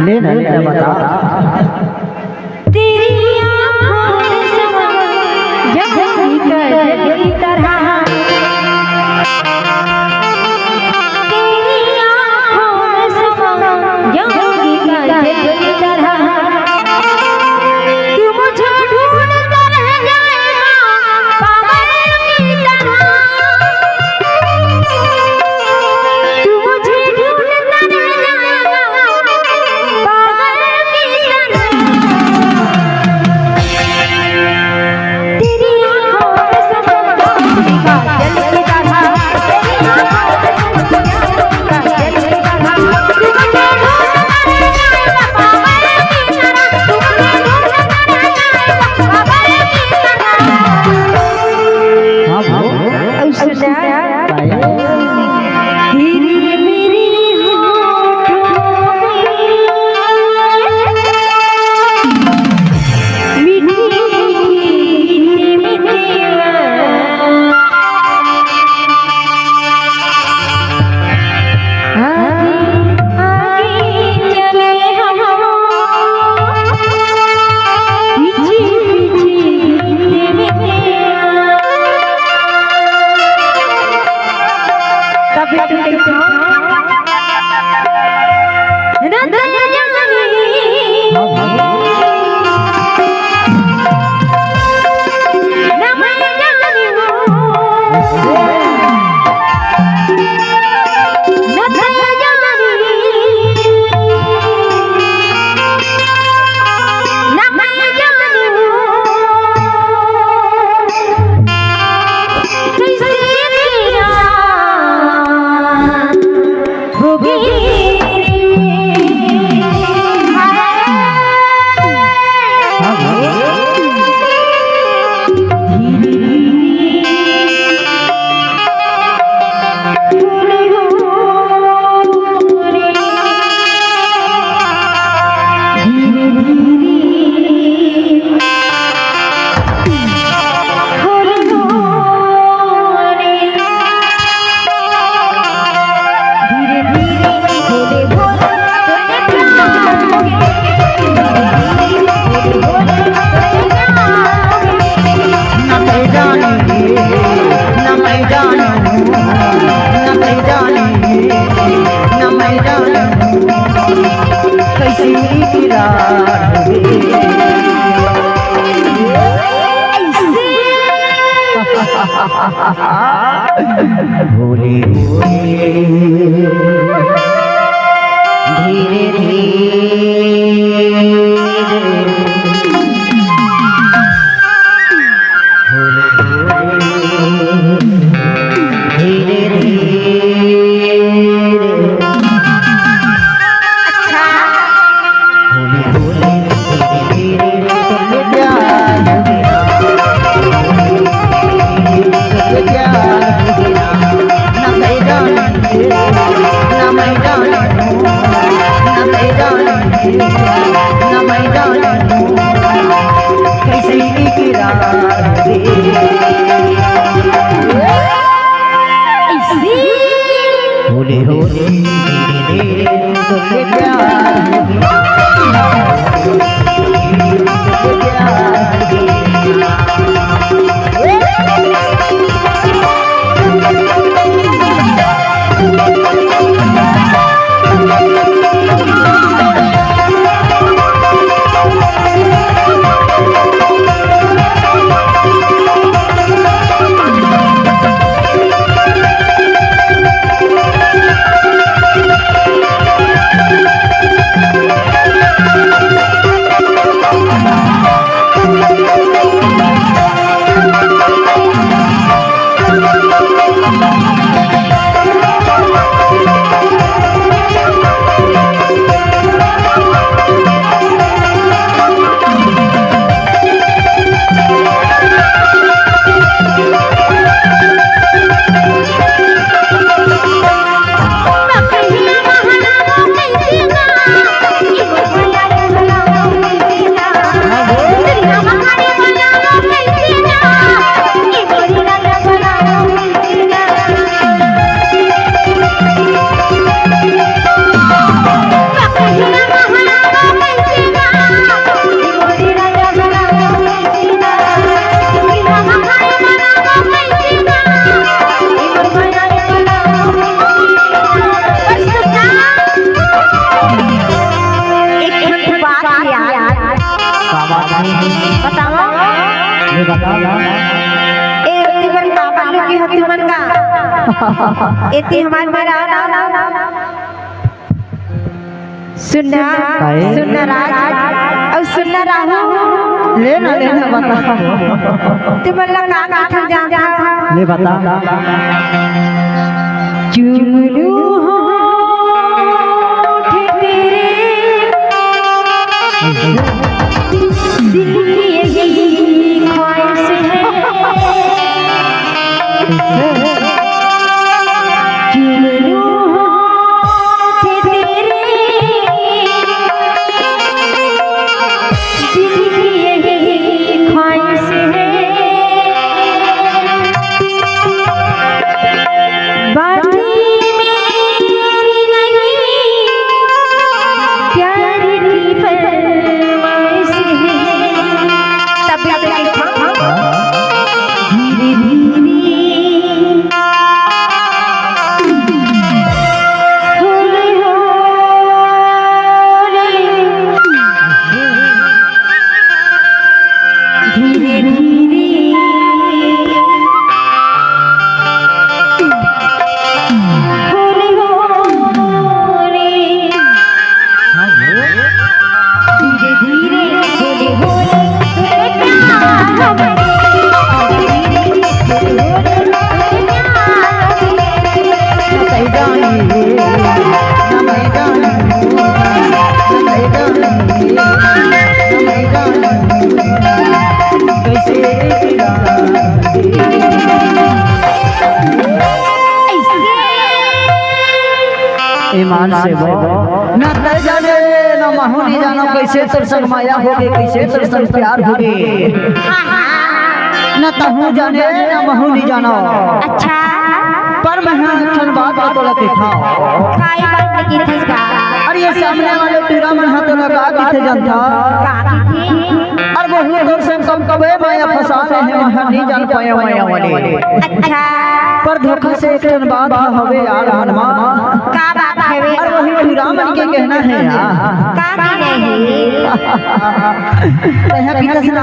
लेना बता तेरी आँखों में समा जब कर की तरह तेरी आँखों में समा जब कर की तरह तू मुझे ढूंढता रह जाएगा पागल की तरह तू मुझे ढूंढता रह जाएगा भोले धीरे बताओ ये बताओ एती पर का बालू की हती मन का एती हमार मेरा सुनना सुनना राज और सुनना राहु लेना बता तुम लगा का ठन जाता ले बता चुमलू होठ तेरे दिल की यही ख्वाहिश है चुमलू होठ तेरे दिल की यही ख्वाहिश है बातें मेरी नहीं प्यार की फरमाइश है तभी लिखा धीरे धीरे हौले हौले धीरे धीरे हौले हौले धीरे धीरे हौले हौले तेरे प्यार हमारे धीरे धीरे हौले ईमान से वो न तर जाने न महू नहीं जानो कैसे तर संग माया हो गई कैसे तर संग प्यार हो गई न तहू जाने न महू नहीं जानो अच्छा पर मैं ठन बात तो लगे था काई बात की थसगा अरे ये सामने वाले टूरा मन हाथ लगा के थे जनता का थी और बहुत दूर से कम कबे माया फंसा रहे हैं मैं नहीं जान पाया माया वाले अच्छा पर धोखा से एक ठन बात हवे यार हनुमा का बात है वे और वही टूरा मन के कहना है यार का की नहीं तह पिता से